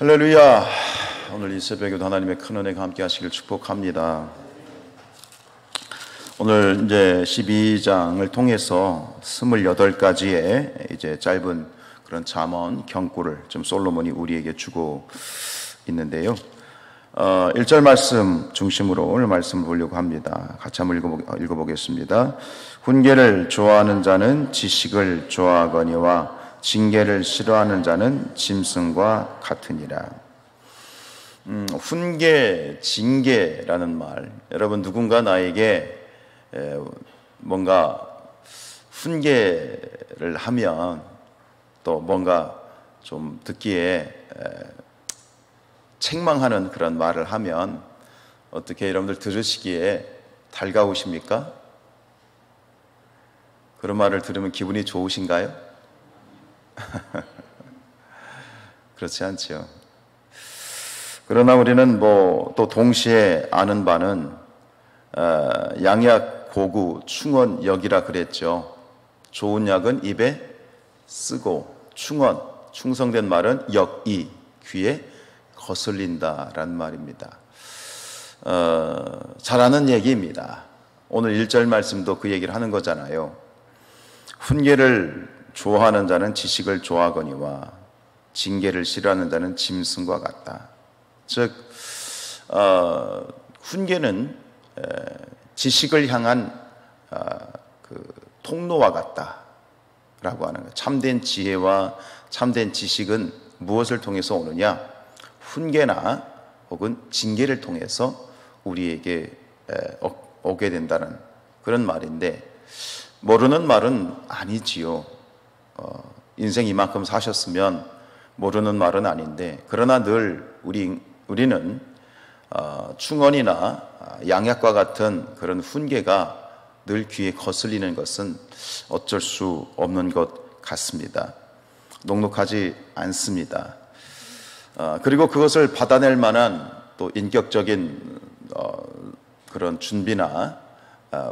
할렐루야. 오늘 이 새벽에도 하나님의 큰 은혜가 함께 하시길 축복합니다. 오늘 이제 12장을 통해서 28가지의 이제 짧은 그런 잠언 경고를 좀 솔로몬이 우리에게 주고 있는데요. 1절 말씀 중심으로 오늘 말씀을 보려고 합니다. 같이 한번 읽어보겠습니다. 훈계를 좋아하는 자는 지식을 좋아하거니와 징계를 싫어하는 자는 짐승과 같으니라. 훈계, 징계라는 말, 여러분 누군가 나에게 뭔가 훈계를 하면 또 뭔가 좀 듣기에 책망하는 그런 말을 하면 어떻게 여러분들 들으시기에 달가우십니까? 그런 말을 들으면 기분이 좋으신가요? 그렇지 않죠. 그러나 우리는 또 동시에 아는 바는 양약, 고구, 충언, 역이라 그랬죠. 좋은 약은 입에 쓰고 충언, 충성된 말은 역이 귀에 거슬린다라는 말입니다. 잘 아는 얘기입니다. 오늘 1절 말씀도 그 얘기를 하는 거잖아요. 훈계를 좋아하는 자는 지식을 좋아하거니와 징계를 싫어하는 자는 짐승과 같다. 즉 훈계는 지식을 향한 그 통로와 같다라고 하는 거예요. 참된 지혜와 참된 지식은 무엇을 통해서 오느냐? 훈계나 혹은 징계를 통해서 우리에게 오게 된다는 그런 말인데, 모르는 말은 아니지요. 인생 이만큼 사셨으면 모르는 말은 아닌데, 그러나 늘 우리는 충언이나 양약과 같은 그런 훈계가 늘 귀에 거슬리는 것은 어쩔 수 없는 것 같습니다. 녹록하지 않습니다. 그리고 그것을 받아낼 만한 또 인격적인 그런 준비나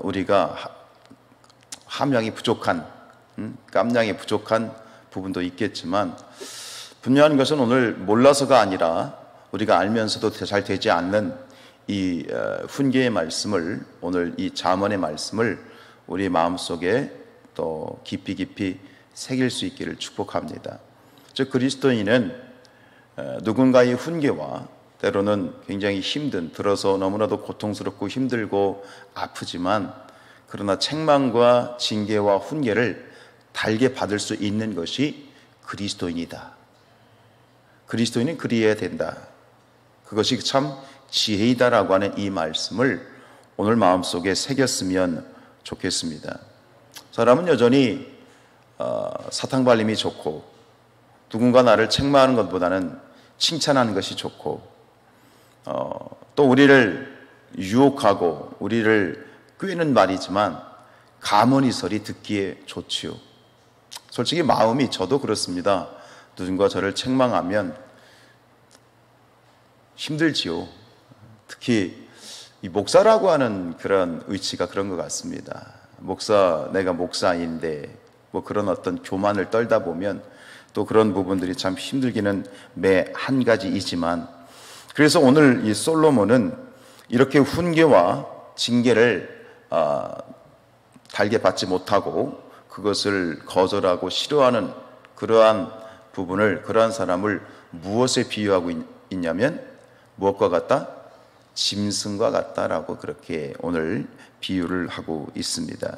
우리가 함량이 부족한 깜냥이 부족한 부분도 있겠지만, 분명한 것은 오늘 몰라서가 아니라 우리가 알면서도 잘 되지 않는 이 훈계의 말씀을, 오늘 이 잠언의 말씀을 우리 마음속에 또 깊이 새길 수 있기를 축복합니다. 즉 그리스도인은 누군가의 훈계와 때로는 굉장히 들어서 너무나도 고통스럽고 힘들고 아프지만, 그러나 책망과 징계와 훈계를 달게 받을 수 있는 것이 그리스도인이다. 그리스도인은 그리해야 된다. 그것이 참 지혜이다라고 하는 이 말씀을 오늘 마음속에 새겼으면 좋겠습니다. 사람은 여전히 사탕발림이 좋고, 누군가 나를 책망하는 것보다는 칭찬하는 것이 좋고, 또 우리를 유혹하고 우리를 꾀는 말이지만 감언이설이 듣기에 좋지요. 솔직히 마음이, 저도 그렇습니다. 누군가 저를 책망하면 힘들지요. 특히 이 목사라고 하는 그런 위치가 그런 것 같습니다. 내가 목사인데 그런 어떤 교만을 떨다 보면 또 그런 부분들이 참 힘들기는 매 한 가지이지만, 그래서 오늘 이 솔로몬은 이렇게 훈계와 징계를 달게 받지 못하고 그것을 거절하고 싫어하는 그러한 부분을, 그러한 사람을 무엇에 비유하고 있냐면 무엇과 같다? 짐승과 같다라고 그렇게 오늘 비유를 하고 있습니다.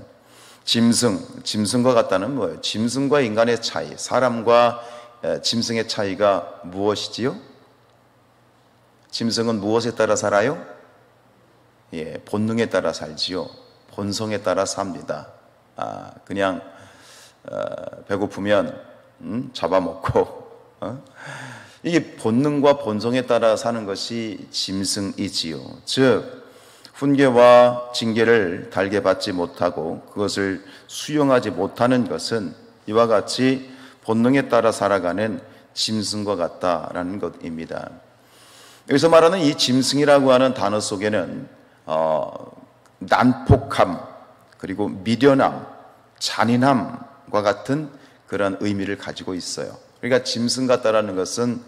짐승과 같다는 뭐예요? 짐승과 인간의 차이, 사람과 짐승의 차이가 무엇이지요? 짐승은 무엇에 따라 살아요? 본능에 따라 살지요. 본성에 따라 삽니다. 그냥 배고프면 잡아먹고, 이게 본능과 본성에 따라 사는 것이 짐승이지요. 즉 훈계와 징계를 달게 받지 못하고 그것을 수용하지 못하는 것은 이와 같이 본능에 따라 살아가는 짐승과 같다라는 것입니다. 여기서 말하는 이 짐승이라고 하는 단어 속에는 난폭함, 그리고 미련함, 잔인함과 같은 그런 의미를 가지고 있어요. 그러니까 짐승 같다라는 것은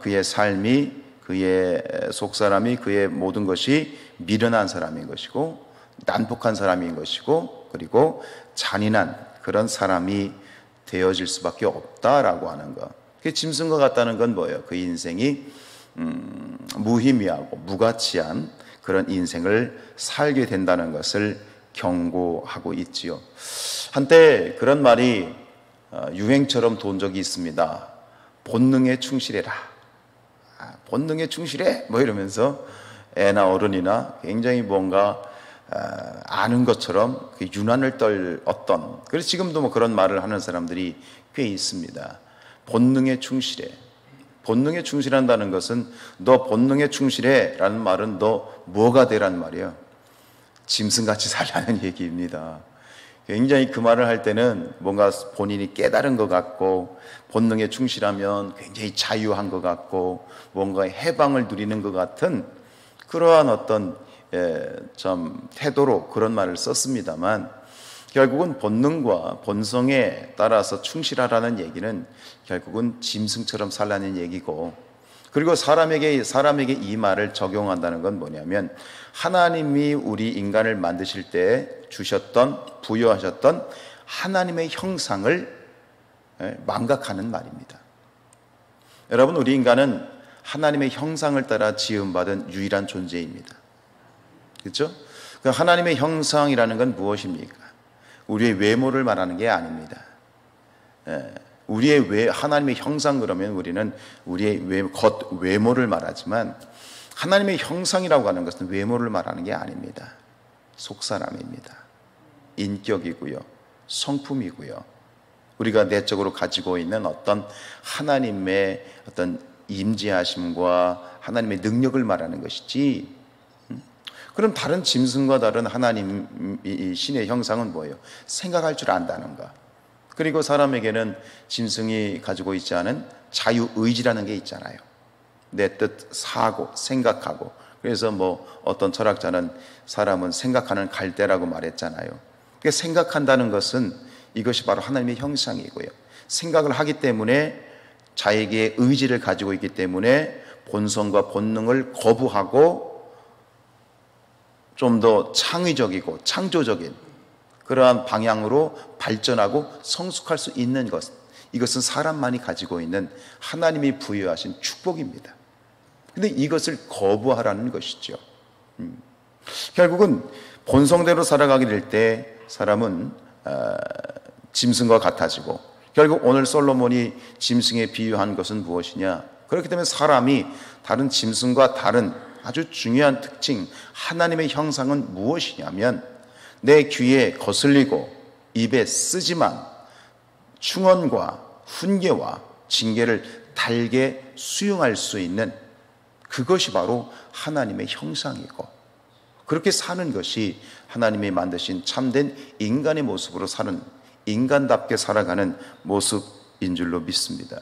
그의 삶이, 그의 속사람이, 그의 모든 것이 미련한 사람인 것이고 난폭한 사람인 것이고 그리고 잔인한 그런 사람이 되어질 수밖에 없다라고 하는 것. 그 짐승과 같다는 건 뭐예요? 그 인생이 무의미하고 무가치한 그런 인생을 살게 된다는 것을 경고하고 있지요. 한때 그런 말이 유행처럼 돈 적이 있습니다. 본능에 충실해라. 본능에 충실해. 뭐 이러면서 애나 어른이나 굉장히 뭔가 아는 것처럼 유난을 떨었던, 그래서 지금도 뭐 그런 말을 하는 사람들이 꽤 있습니다. 본능에 충실해. 본능에 충실한다는 것은 너 본능에 충실해 라는 말은 너 뭐가 되라는 말이에요? 짐승같이 살라는 얘기입니다. 굉장히 그 말을 할 때는 뭔가 본인이 깨달은 것 같고 본능에 충실하면 굉장히 자유한 것 같고 뭔가 해방을 누리는 것 같은 그러한 어떤 좀 태도로 그런 말을 썼습니다만, 결국은 본능과 본성에 따라서 충실하라는 얘기는 결국은 짐승처럼 살라는 얘기고, 그리고 사람에게 이 말을 적용한다는 건 뭐냐면 하나님이 우리 인간을 만드실 때 주셨던, 부여하셨던 하나님의 형상을 망각하는 말입니다. 여러분, 우리 인간은 하나님의 형상을 따라 지음받은 유일한 존재입니다. 그렇죠? 하나님의 형상이라는 건 무엇입니까? 우리의 외모를 말하는 게 아닙니다. 하나님의 형상 그러면 우리는 우리의 겉 외모를 말하지만 하나님의 형상이라고 하는 것은 외모를 말하는 게 아닙니다. 속사람입니다. 인격이고요, 성품이고요, 우리가 내적으로 가지고 있는 어떤 하나님의 어떤 임재하심과 하나님의 능력을 말하는 것이지, 그럼 다른 짐승과 다른 하나님 신의 형상은 뭐예요? 생각할 줄 안다는 것. 그리고 사람에게는 짐승이 가지고 있지 않은 자유의지라는 게 있잖아요. 내 뜻 사고 생각하고. 그래서 뭐 어떤 철학자는 사람은 생각하는 갈대라고 말했잖아요. 그러니까 생각한다는 것은 이것이 바로 하나님의 형상이고요. 생각을 하기 때문에 자에게 의지를 가지고 있기 때문에 본성과 본능을 거부하고 좀 더 창의적이고 창조적인 그러한 방향으로 발전하고 성숙할 수 있는 것, 이것은 사람만이 가지고 있는 하나님이 부여하신 축복입니다. 근데 이것을 거부하라는 것이죠. 결국은 본성대로 살아가게 될 때 사람은 짐승과 같아지고, 결국 오늘 솔로몬이 짐승에 비유한 것은 무엇이냐? 그렇기 때문에 사람이 다른 짐승과 다른 아주 중요한 특징, 하나님의 형상은 무엇이냐면 내 귀에 거슬리고 입에 쓰지만 충언과 훈계와 징계를 달게 수용할 수 있는 그것이 바로 하나님의 형상이고, 그렇게 사는 것이 하나님이 만드신 참된 인간의 모습으로 사는, 인간답게 살아가는 모습인 줄로 믿습니다.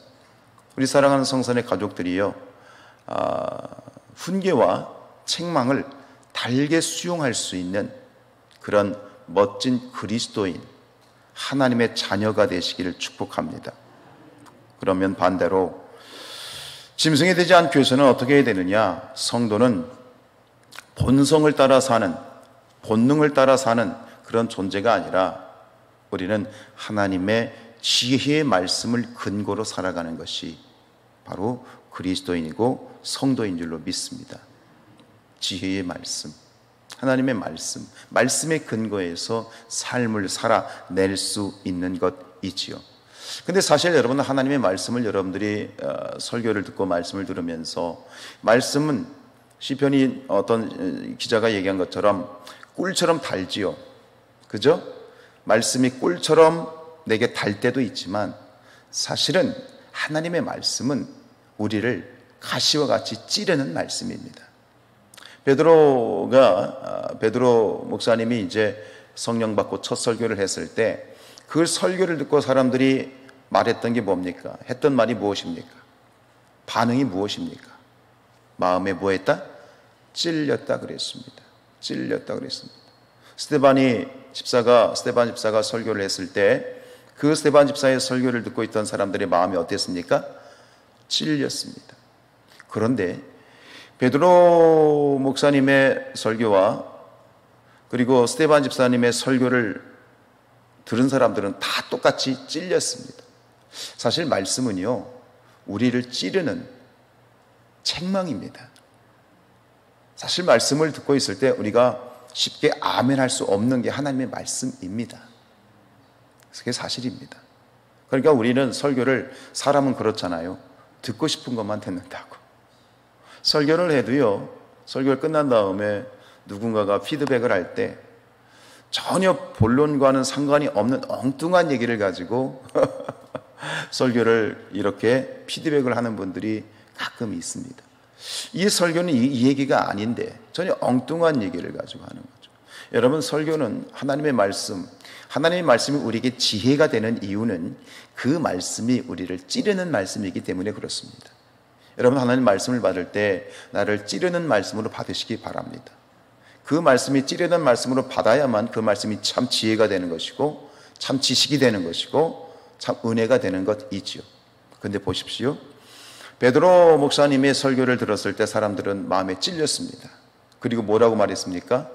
우리 사랑하는 성산의 가족들이요, 훈계와 책망을 달게 수용할 수 있는 그런 멋진 그리스도인, 하나님의 자녀가 되시기를 축복합니다. 그러면 반대로 짐승이 되지 않기 위해서는 어떻게 해야 되느냐? 성도는 본성을 따라 사는, 본능을 따라 사는 그런 존재가 아니라 우리는 하나님의 지혜의 말씀을 근거로 살아가는 것이 바로 그리스도인이고 성도인 줄로 믿습니다. 지혜의 말씀, 하나님의 말씀, 말씀의 근거에서 삶을 살아낼 수 있는 것이지요. 근데 사실 여러분, 하나님의 말씀을 여러분들이 설교를 듣고 말씀을 들으면서, 말씀은 시편이 어떤 기자가 얘기한 것처럼 꿀처럼 달지요. 그죠? 말씀이 꿀처럼 내게 달 때도 있지만 사실은 하나님의 말씀은 우리를 가시와 같이 찌르는 말씀입니다. 베드로 목사님이 이제 성령 받고 첫 설교를 했을 때 그 설교를 듣고 사람들이 말했던 게 뭡니까? 했던 말이 무엇입니까? 반응이 무엇입니까? 마음에 뭐 했다? 찔렸다 그랬습니다. 찔렸다 그랬습니다. 스데반 집사가 설교를 했을 때 그 스데반 집사의 설교를 듣고 있던 사람들의 마음이 어땠습니까? 찔렸습니다. 그런데 베드로 목사님의 설교와 그리고 스데반 집사님의 설교를 들은 사람들은 다 똑같이 찔렸습니다. 사실 말씀은요, 우리를 찌르는 책망입니다. 사실 말씀을 듣고 있을 때 우리가 쉽게 아멘할 수 없는 게 하나님의 말씀입니다. 그게 사실입니다. 그러니까 우리는 설교를, 사람은 그렇잖아요. 듣고 싶은 것만 듣는다고. 설교를 해도요, 설교를 끝난 다음에 누군가가 피드백을 할 때 전혀 본론과는 상관이 없는 엉뚱한 얘기를 가지고 설교를 이렇게 피드백을 하는 분들이 가끔 있습니다. 이 설교는 이 얘기가 아닌데 전혀 엉뚱한 얘기를 가지고 하는 거죠. 여러분, 설교는 하나님의 말씀, 하나님의 말씀이 우리에게 지혜가 되는 이유는 그 말씀이 우리를 찌르는 말씀이기 때문에 그렇습니다. 여러분, 하나님 말씀을 받을 때 나를 찌르는 말씀으로 받으시기 바랍니다. 그 말씀이 찌르는 말씀으로 받아야만 그 말씀이 참 지혜가 되는 것이고 참 지식이 되는 것이고 참 은혜가 되는 것이지요. 그런데 보십시오, 베드로 목사님의 설교를 들었을 때 사람들은 마음에 찔렸습니다. 그리고 뭐라고 말했습니까?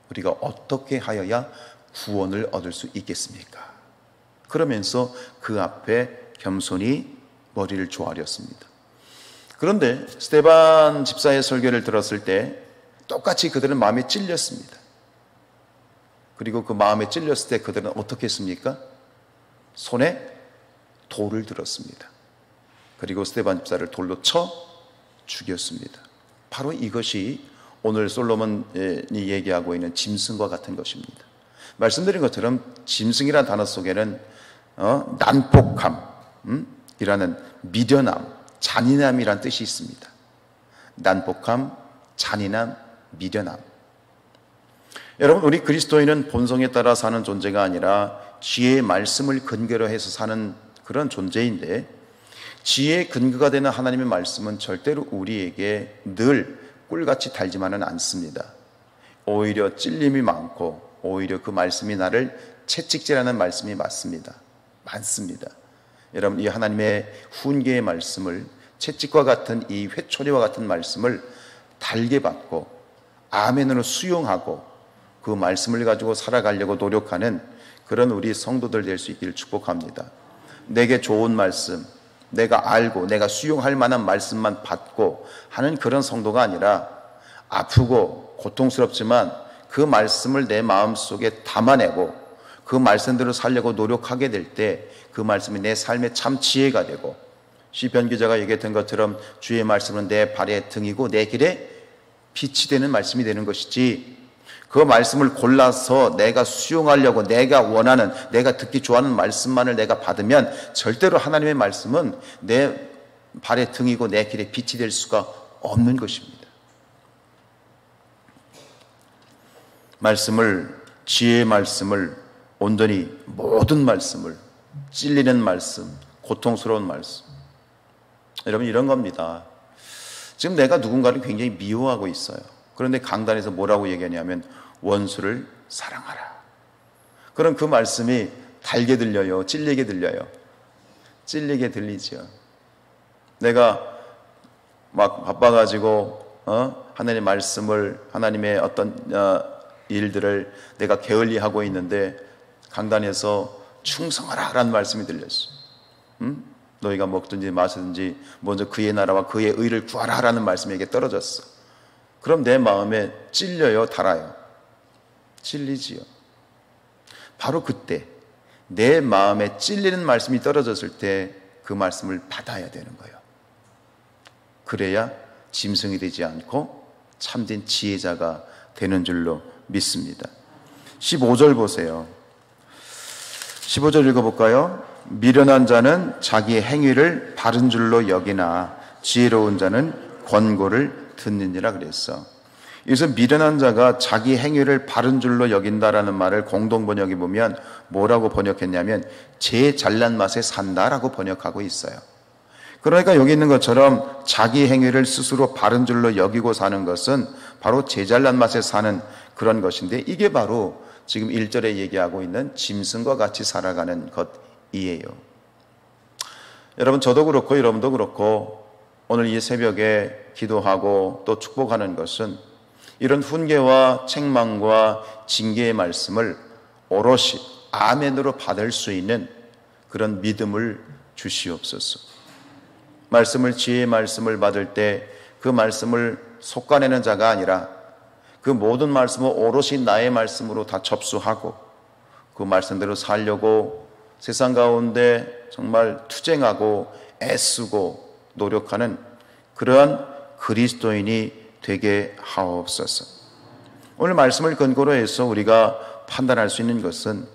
우리가 어떻게 하여야 구원을 얻을 수 있겠습니까? 그러면서 그 앞에 겸손히 머리를 조아렸습니다. 그런데 스데반 집사의 설교를 들었을 때 똑같이 그들은 마음에 찔렸습니다. 그리고 그 마음에 찔렸을 때 그들은 어떻게 했습니까? 손에 돌을 들었습니다. 그리고 스데반 집사를 돌로 쳐 죽였습니다. 바로 이것이 오늘 솔로몬이 얘기하고 있는 짐승과 같은 것입니다. 말씀드린 것처럼 짐승이라는 단어 속에는 난폭함, 이라는 미련함, 잔인함이란 뜻이 있습니다. 난폭함, 잔인함, 미련함. 여러분, 우리 그리스도인은 본성에 따라 사는 존재가 아니라 지혜의 말씀을 근거로 해서 사는 그런 존재인데, 지혜의 근거가 되는 하나님의 말씀은 절대로 우리에게 늘 꿀같이 달지만은 않습니다. 오히려 찔림이 많고 오히려 그 말씀이 나를 채찍질하는 말씀이 많습니다. 여러분, 이 하나님의 훈계의 말씀을, 채찍과 같은 이 회초리와 같은 말씀을 달게 받고 아멘으로 수용하고 그 말씀을 가지고 살아가려고 노력하는 그런 우리 성도들 될 수 있기를 축복합니다. 내게 좋은 말씀, 내가 알고 내가 수용할 만한 말씀만 받고 하는 그런 성도가 아니라 아프고 고통스럽지만 그 말씀을 내 마음속에 담아내고 그 말씀대로 살려고 노력하게 될 때 그 말씀이 내 삶의 참 지혜가 되고, 시편 기자가 얘기했던 것처럼 주의 말씀은 내 발의 등이고 내 길에 빛이 되는 말씀이 되는 것이지, 그 말씀을 골라서 내가 수용하려고 내가 원하는, 내가 듣기 좋아하는 말씀만을 내가 받으면 절대로 하나님의 말씀은 내 발의 등이고 내 길에 빛이 될 수가 없는 것입니다. 말씀을, 지혜의 말씀을 온전히, 모든 말씀을, 찔리는 말씀, 고통스러운 말씀, 여러분 이런 겁니다. 지금 내가 누군가를 굉장히 미워하고 있어요. 그런데 강단에서 뭐라고 얘기하냐면 원수를 사랑하라. 그럼 그 말씀이 달게 들려요? 찔리게 들려요? 찔리게 들리죠. 내가 막 바빠가지고 하나님의 말씀을, 하나님의 어떤 일들을 내가 게을리하고 있는데 강단에서 충성하라 라는 말씀이 들렸어. 너희가 먹든지 마시든지 먼저 그의 나라와 그의 의를 구하라 라는 말씀에게 떨어졌어. 그럼 내 마음에 찔려요, 달아요? 찔리지요. 바로 그때 내 마음에 찔리는 말씀이 떨어졌을 때 그 말씀을 받아야 되는 거예요. 그래야 짐승이 되지 않고 참된 지혜자가 되는 줄로 믿습니다. 15절 보세요. 15절 읽어볼까요? 미련한 자는 자기의 행위를 바른 줄로 여기나 지혜로운 자는 권고를 듣느니라 그랬어. 여기서 미련한 자가 자기 행위를 바른 줄로 여긴다라는 말을 공동번역에 보면 뭐라고 번역했냐면 제 잘난 맛에 산다라고 번역하고 있어요. 그러니까 여기 있는 것처럼 자기 행위를 스스로 바른 줄로 여기고 사는 것은 바로 제 잘난 맛에 사는 그런 것인데, 이게 바로 지금 1절에 얘기하고 있는 짐승과 같이 살아가는 것이에요. 여러분, 저도 그렇고 여러분도 그렇고 오늘 이 새벽에 기도하고 또 축복하는 것은 이런 훈계와 책망과 징계의 말씀을 오롯이 아멘으로 받을 수 있는 그런 믿음을 주시옵소서. 말씀을, 지혜의 말씀을 받을 때 그 말씀을 솎아내는 자가 아니라 그 모든 말씀을 오롯이 나의 말씀으로 다 접수하고 그 말씀대로 살려고 세상 가운데 정말 투쟁하고 애쓰고 노력하는 그러한 그리스도인이 되게 하옵소서. 오늘 말씀을 근거로 해서 우리가 판단할 수 있는 것은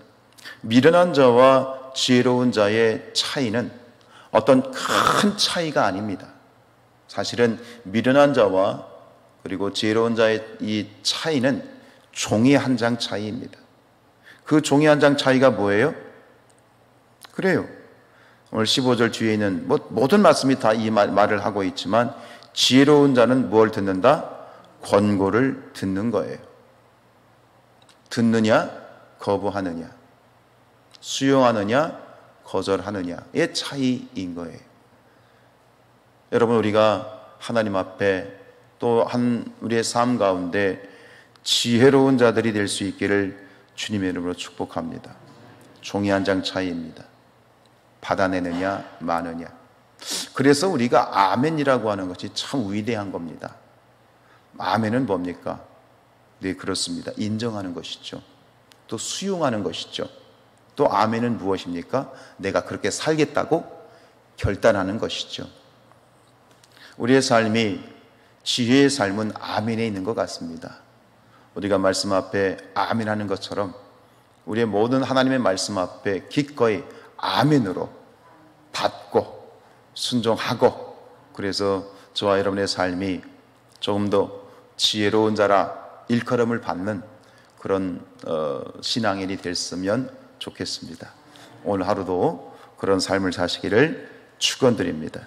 미련한 자와 지혜로운 자의 차이는 어떤 큰 차이가 아닙니다. 사실은 미련한 자와 그리고 지혜로운 자의 이 차이는 종이 한 장 차이입니다. 그 종이 한 장 차이가 뭐예요? 그래요. 오늘 15절 뒤에 있는 모든 말씀이 다 이 말을 하고 있지만 지혜로운 자는 뭘 듣는다? 권고를 듣는 거예요. 듣느냐, 거부하느냐, 수용하느냐, 거절하느냐의 차이인 거예요. 여러분, 우리가 하나님 앞에 또 우리의 삶 가운데 지혜로운 자들이 될 수 있기를 주님의 이름으로 축복합니다. 종이 한 장 차이입니다. 받아내느냐 마느냐. 그래서 우리가 아멘이라고 하는 것이 참 위대한 겁니다. 아멘은 뭡니까? 네, 그렇습니다. 인정하는 것이죠. 또 수용하는 것이죠. 또 아멘은 무엇입니까? 내가 그렇게 살겠다고 결단하는 것이죠. 우리의 삶이, 지혜의 삶은 아멘에 있는 것 같습니다. 우리가 말씀 앞에 아멘하는 것처럼 우리의 모든 하나님의 말씀 앞에 기꺼이 아멘으로 받고 순종하고, 그래서 저와 여러분의 삶이 조금 더 지혜로운 자라 일컬음을 받는 그런 신앙인이 됐으면 좋겠습니다. 오늘 하루도 그런 삶을 사시기를 축원드립니다.